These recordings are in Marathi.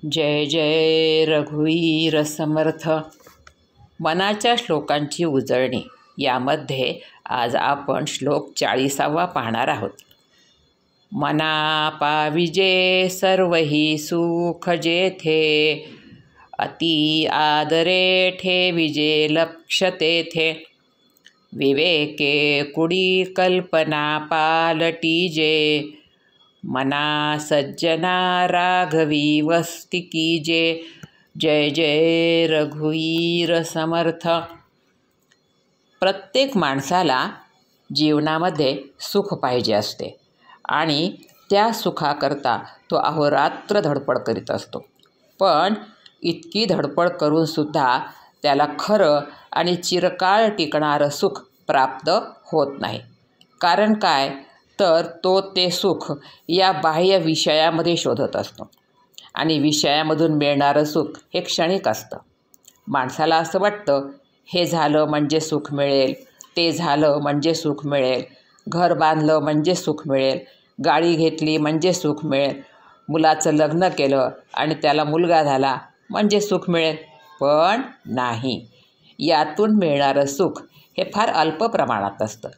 जय जय रघुवीर समर्थ. मनाच्या श्लोकांची उजळणी यामध्ये आज आपण श्लोक 40वा पाहणार आहोत. मना पाविजे सर्वही सुख जेथे, अति आदरे ठेविजे लक्ष तेथे. विवेके कुडी कल्पना पालटीजे, मना सज्जना राघवी वस्ती कीजे. जय जय रघुवीर समर्थ. प्रत्येक माणसाला जीवनामध्ये सुख पाहिजे असते आणि त्या सुखाकरता तो अहोरात्र धडपड करीत असतो. पण इतकी धडपड करूनसुद्धा त्याला खरं आणि चिरकाळ टिकणारं सुख प्राप्त होत नाही. कारण काय तर तो ते सुख या बाह्य विषयामध्ये शोधत असतो आणि विषयामधून मिळणारं सुख हे क्षणिक असतं. माणसाला असं वाटतं हे झालं म्हणजे सुख मिळेल, ते झालं म्हणजे सुख मिळेल, घर बांधलं म्हणजे सुख मिळेल, गाडी घेतली म्हणजे सुख मिळेल, मुलाचं लग्न केलं आणि त्याला मुलगा झाला म्हणजे सुख मिळेल. पण नाही, यातून मिळणारं सुख हे फार अल्प प्रमाणात असतं.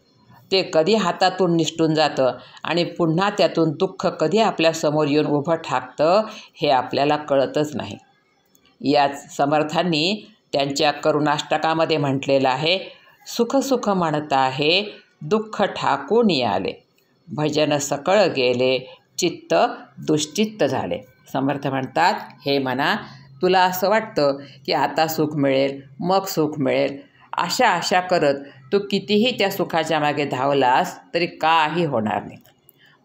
ते कधी हातातून निसटून जातं आणि पुन्हा त्यातून दुःख कधी आपल्यासमोर येऊन उभं ठाकतं हे आपल्याला कळतच नाही. याच समर्थांनी त्यांच्या करुणाष्टकामध्ये म्हटलेलं आहे, सुख सुख म्हणता आहे दुःख ठाकून आले, भजन सकळ गेले चित्त दुश्चित्त झाले. समर्थ म्हणतात, हे मना, तुला असं वाटतं की आता सुख मिळेल, मग सुख मिळेल, आशा करत तू कितीही त्या सुखाच्या मागे धावलास तरी काही होणार नाही.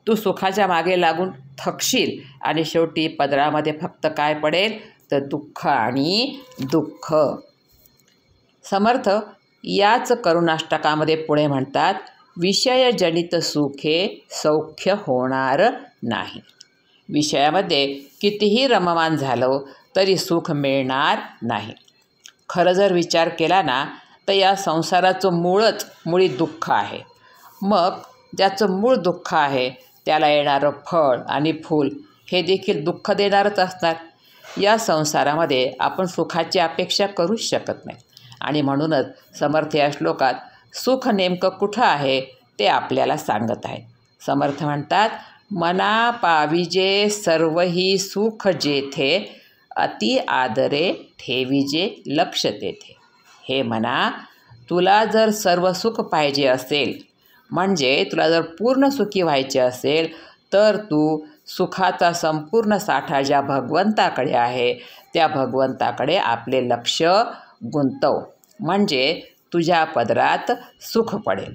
तू सुखाच्या मागे लागून थकशील आणि शेवटी पदरामध्ये फक्त काय पडेल तर दुःख आणि दुःख. समर्थ याच करुणाष्टकामध्ये पुढे म्हणतात, विषयजनित सुखे सौख्य होणार नाही. विषयामध्ये कितीही रममान झालं तरी सुख मिळणार नाही. खरं जर विचार केला ना तर या संसाराचं मुळी दुःख आहे. मग ज्याचं मूळ दुःख आहे त्याला येणारं फळ आणि फूल हे देखील दुःख देणारच असणार. या संसारामध्ये आपण सुखाची अपेक्षा करूच शकत नाही आणि म्हणूनच समर्थ या श्लोकात सुख नेमकं कुठं आहे ते आपल्याला सांगत आहेत. समर्थ म्हणतात, मना पाविजे सर्वही सुख जेथे, अति आदरे ठेविजे लक्ष तेथे. हे मना, तुला जर सर्व सुख पाहिजे असेल, म्हणजे तुला जर पूर्ण सुखी व्हायचे असेल, तर तू सुखाचा संपूर्ण साठा ज्या भगवंताकडे आहे त्या भगवंताकडे आपले लक्ष गुंतव, म्हणजे तुझ्या पदरात सुख पडेल.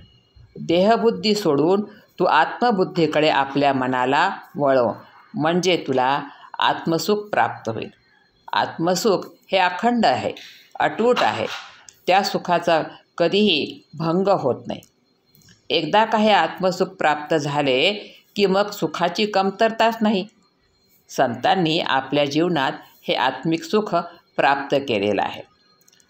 देहबुद्धी सोडून तू आत्मबुद्धीकडे आपल्या मनाला वळव, म्हणजे तुला आत्मसुख प्राप्त होईल. आत्मसुख हे अखंड आहे, अटूट आहे. त्या सुखाचा कधीही भंग होत नाही. एकदा का हे आत्मसुख प्राप्त झाले की मग सुखाची कमतरताच नाही. संतांनी आपल्या जीवनात हे आत्मिक सुख प्राप्त केलेलं आहे.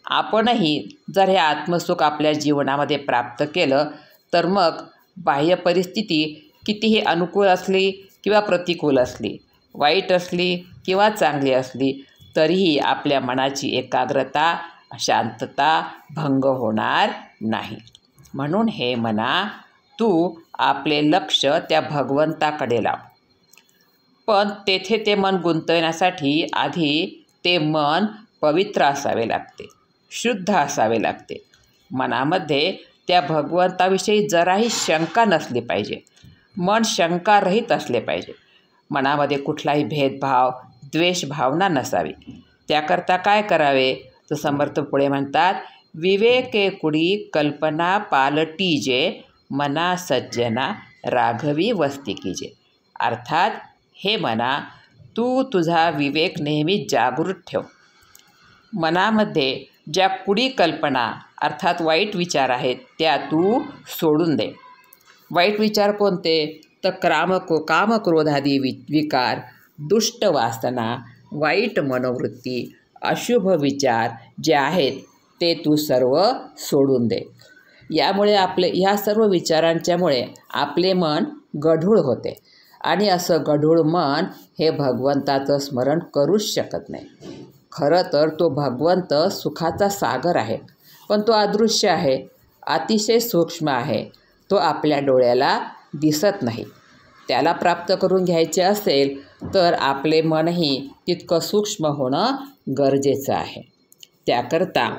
आपणही जर हे आत्मसुख आपल्या जीवनामध्ये प्राप्त केलं तर मग बाह्य परिस्थिती कितीही अनुकूल असली किंवा प्रतिकूल असली, वाईट असली किंवा चांगली असली, तरीही आपल्या मनाची एकाग्रता, शांतता भंग होणार नाही. म्हणून हे मना, तू आपले लक्ष त्या भगवंताकडे लाव. पण तेथे ते मन गुंतवण्यासाठी आधी ते मन पवित्र असावे लागते, शुद्ध असावे लागते. मनामध्ये त्या भगवंताविषयी जराही शंका नसली पाहिजे. मन शंकारहित असले पाहिजे. मनामध्ये कुठलाही भेदभाव, द्वेषभावना नसावी. त्याकरता काय करावे तर समर्थ पुढे म्हणतात, विवेके कुडी कल्पना पालटीजे, मना सज्जना राघवी वस्ती कीजे. अर्थात हे मना, तू तुझा विवेक नेहमी जागृत ठेव. मनामध्ये ज्या कुडी कल्पना अर्थात वाईट विचार आहेत त्या तू सोडून दे. वाईट विचार कोणते तर कामक्रोधादी विकार, दुष्ट वासना, वाईट मनोवृत्ती, अशुभ विचार जे आहेत ते तू सर्व सोडून दे. यामुळे ह्या सर्व विचारांच्यामुळे आपले मन गढूळ होते आणि असं गढूळ मन हे भगवंताचं स्मरण करूच शकत नाही. खरं तर तो भगवंत सुखाचा सागर आहे, पण तो अदृश्य आहे, अतिशय सूक्ष्म आहे. तो आपल्या डोळ्याला दिसत नाही. त्याला प्राप्त करून घ्यायचे असेल तर आपले मनही तितकं सूक्ष्म होणं गरजेचं आहे. त्याकरता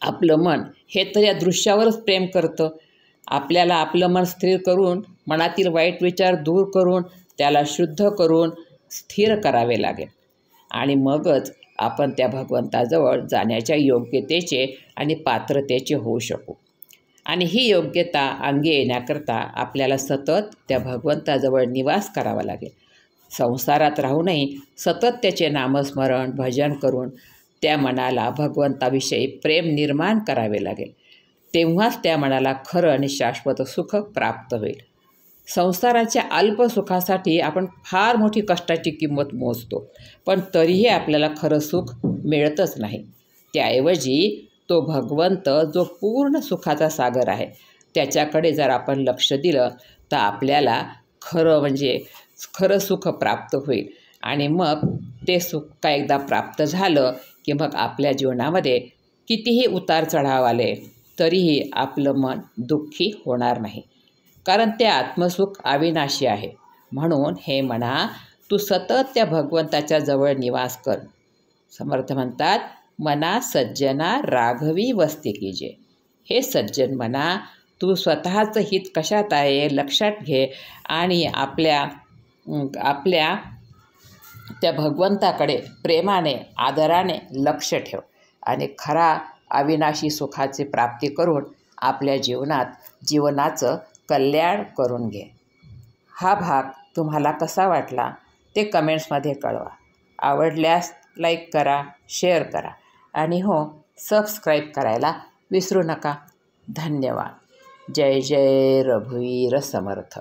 आपलं मन हे तर या दृश्यावरच प्रेम करतं. आपल्याला आपलं मन स्थिर करून, मनातील वाईट विचार दूर करून, त्याला शुद्ध करून स्थिर करावे लागेल. आणि मगच आपण त्या भगवंताजवळ जाण्याच्या योग्यतेचे आणि पात्रतेचे होऊ शकू. आणि ही योग्यता अंगी येण्याकरता आपल्याला सतत त्या भगवंताजवळ निवास करावा लागेल. संसारात राहूनही सतत त्याचे नामस्मरण भजन करून त्या मनाला भगवंताविषयी प्रेम निर्माण करावे लागेल. तेव्हाच त्या मनाला खरं आणि शाश्वत सुख प्राप्त होईल. संसाराच्या अल्प सुखासाठी आपण फार मोठी कष्टाची किंमत मोजतो, पण तरीही आपल्याला खरं सुख मिळतच नाही. त्याऐवजी तो भगवंत जो पूर्ण सुखाचा सागर आहे त्याच्याकडे जर आपण लक्ष दिलं तर आपल्याला खरं सुख प्राप्त होईल. आणि मग ते सुख का एकदा प्राप्त झालं की मग आपल्या जीवनामध्ये कितीही उतार चढाव आले तरीही आपलं मन दुःखी होणार नाही, कारण ते आत्मसुख अविनाशी आहे. म्हणून हे मना, तू सतत त्या भगवंताच्या जवळ निवास कर. समर्थ म्हणतात, मना सज्जना राघवी वस्ती कीजे. हे सज्जन मना, तू स्वतःचं हित कशात आहे लक्षात घे आणि आपल्या त्या भगवंताकडे प्रेमाने आदराने लक्ष ठेव आणि खरा अविनाशी सुखाची प्राप्ती करून आपल्या जीवनाचं कल्याण करून घे. हा भाग तुम्हाला कसा वाटला ते कमेंट्समध्ये कळवा. आवडल्यास लाईक करा, शेअर करा आणि सबस्क्राईब करायला विसरू नका. धन्यवाद. जय जय रघुवीर समर्थ.